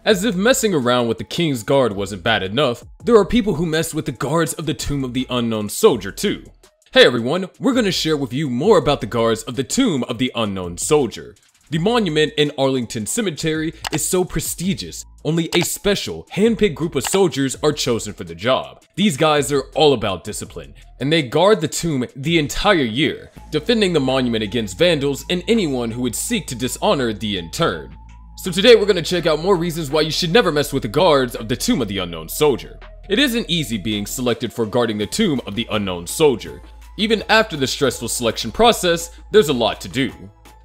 As if messing around with the King's Guard wasn't bad enough, there are people who mess with the guards of the Tomb of the Unknown Soldier too. Hey everyone, we're going to share with you more about the guards of the Tomb of the Unknown Soldier. The monument in Arlington Cemetery is so prestigious, only a special, hand-picked group of soldiers are chosen for the job. These guys are all about discipline, and they guard the tomb the entire year, defending the monument against vandals and anyone who would seek to dishonor the interned. So today we're going to check out more reasons why you should never mess with the guards of the Tomb of the Unknown Soldier. It isn't easy being selected for guarding the Tomb of the Unknown Soldier. Even after the stressful selection process, there's a lot to do.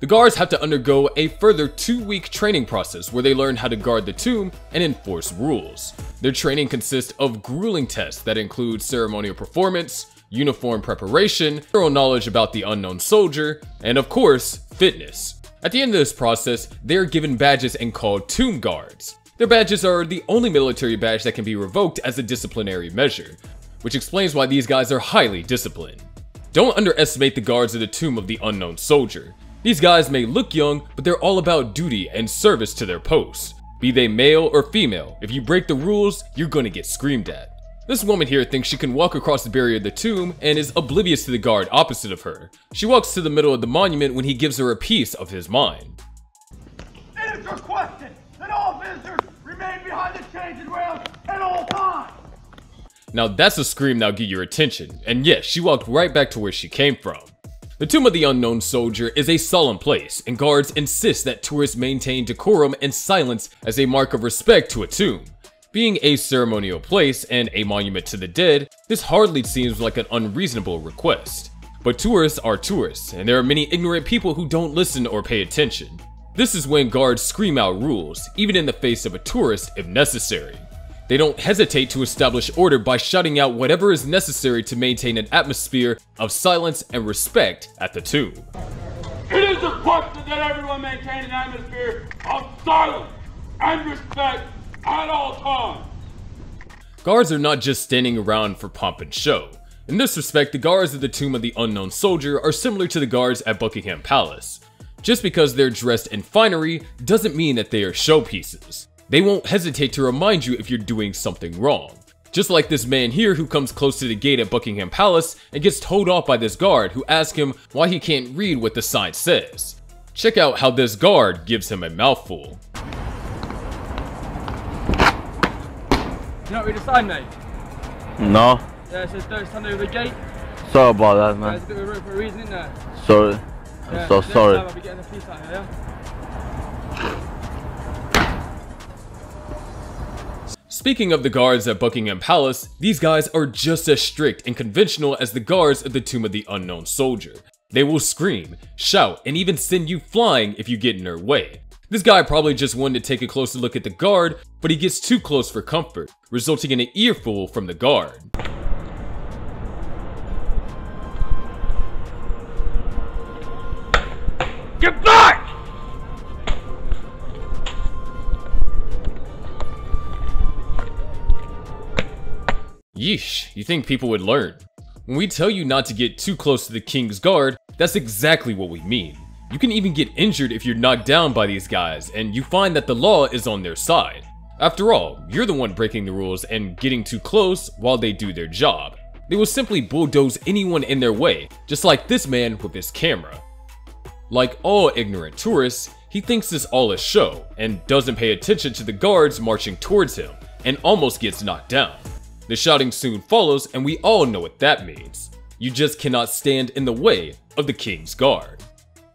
The guards have to undergo a further 2-week training process where they learn how to guard the tomb and enforce rules. Their training consists of grueling tests that include ceremonial performance, uniform preparation, thorough knowledge about the unknown soldier, and of course, fitness. At the end of this process, they are given badges and called tomb guards. Their badges are the only military badge that can be revoked as a disciplinary measure, which explains why these guys are highly disciplined. Don't underestimate the guards of the Tomb of the Unknown Soldier. These guys may look young, but they're all about duty and service to their posts. Be they male or female, if you break the rules, you're gonna get screamed at. This woman here thinks she can walk across the barrier of the tomb and is oblivious to the guard opposite of her. She walks to the middle of the monument when he gives her a piece of his mind. It is requested that all visitors remain behind the changing rails at all times. Now that's a scream that'll get your attention, and yes, she walked right back to where she came from. The Tomb of the Unknown Soldier is a solemn place, and guards insist that tourists maintain decorum and silence as a mark of respect to a tomb. Being a ceremonial place and a monument to the dead, this hardly seems like an unreasonable request. But tourists are tourists, and there are many ignorant people who don't listen or pay attention. This is when guards scream out rules, even in the face of a tourist if necessary. They don't hesitate to establish order by shouting out whatever is necessary to maintain an atmosphere of silence and respect at the tomb. It is requested that everyone maintain an atmosphere of silence and respect at all times. Guards are not just standing around for pomp and show. In this respect, the guards of the Tomb of the Unknown Soldier are similar to the guards at Buckingham Palace. Just because they're dressed in finery doesn't mean that they are showpieces. They won't hesitate to remind you if you're doing something wrong. Just like this man here who comes close to the gate at Buckingham Palace and gets told off by this guard who asks him why he can't read what the sign says. Check out how this guard gives him a mouthful. You not read the sign, mate? No. Yeah, it says don't stand over the gate. Sorry about that, man. There's a bit of room for a reason, isn't there? Sorry. I'm so sorry. I'll be getting a piece out of here. Speaking of the guards at Buckingham Palace, these guys are just as strict and conventional as the guards of the Tomb of the Unknown Soldier. They will scream, shout, and even send you flying if you get in their way. This guy probably just wanted to take a closer look at the guard, but he gets too close for comfort, resulting in an earful from the guard. Get back! Yeesh, you think people would learn. When we tell you not to get too close to the King's Guard, that's exactly what we mean. You can even get injured if you're knocked down by these guys, and you find that the law is on their side. After all, you're the one breaking the rules and getting too close while they do their job. They will simply bulldoze anyone in their way, just like this man with his camera. Like all ignorant tourists, he thinks this all is show, and doesn't pay attention to the guards marching towards him, and almost gets knocked down. The shouting soon follows, and we all know what that means. You just cannot stand in the way of the King's Guard.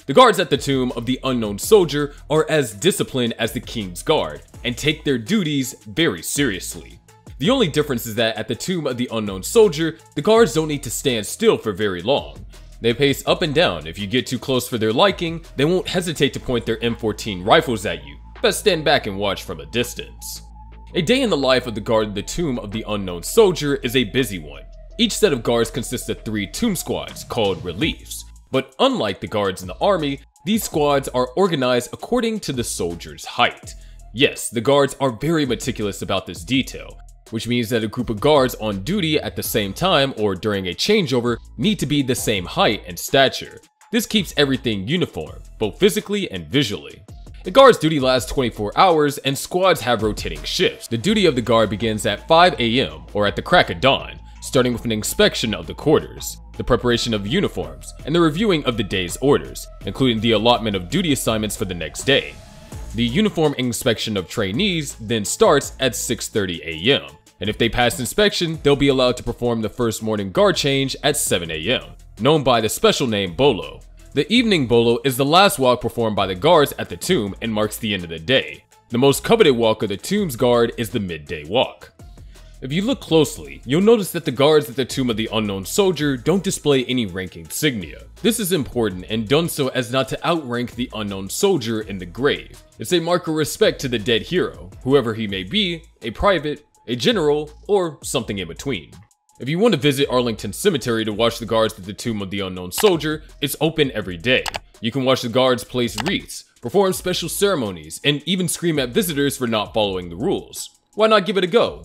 The guards at the Tomb of the Unknown Soldier are as disciplined as the King's Guard, and take their duties very seriously. The only difference is that at the Tomb of the Unknown Soldier, the guards don't need to stand still for very long. They pace up and down. If you get too close for their liking, they won't hesitate to point their M14 rifles at you. Best stand back and watch from a distance. A day in the life of the guard of the Tomb of the Unknown Soldier is a busy one. Each set of guards consists of 3 tomb squads, called reliefs. But unlike the guards in the army, these squads are organized according to the soldier's height. Yes, the guards are very meticulous about this detail, which means that a group of guards on duty at the same time or during a changeover need to be the same height and stature. This keeps everything uniform, both physically and visually. The guard's duty lasts 24 hours and squads have rotating shifts. The duty of the guard begins at 5 AM or at the crack of dawn, starting with an inspection of the quarters, the preparation of uniforms, and the reviewing of the day's orders, including the allotment of duty assignments for the next day. The uniform inspection of trainees then starts at 6:30 AM, and if they pass inspection, they'll be allowed to perform the first morning guard change at 7 AM, known by the special name Bolo. The evening Bolo is the last walk performed by the guards at the tomb and marks the end of the day. The most coveted walk of the tomb's guard is the midday walk. If you look closely, you'll notice that the guards at the tomb of the unknown soldier don't display any rank insignia. This is important and done so as not to outrank the unknown soldier in the grave. It's a mark of respect to the dead hero, whoever he may be, a private, a general, or something in between. If you want to visit Arlington Cemetery to watch the guards at the tomb of the unknown soldier, it's open every day. You can watch the guards place wreaths, perform special ceremonies, and even scream at visitors for not following the rules. Why not give it a go?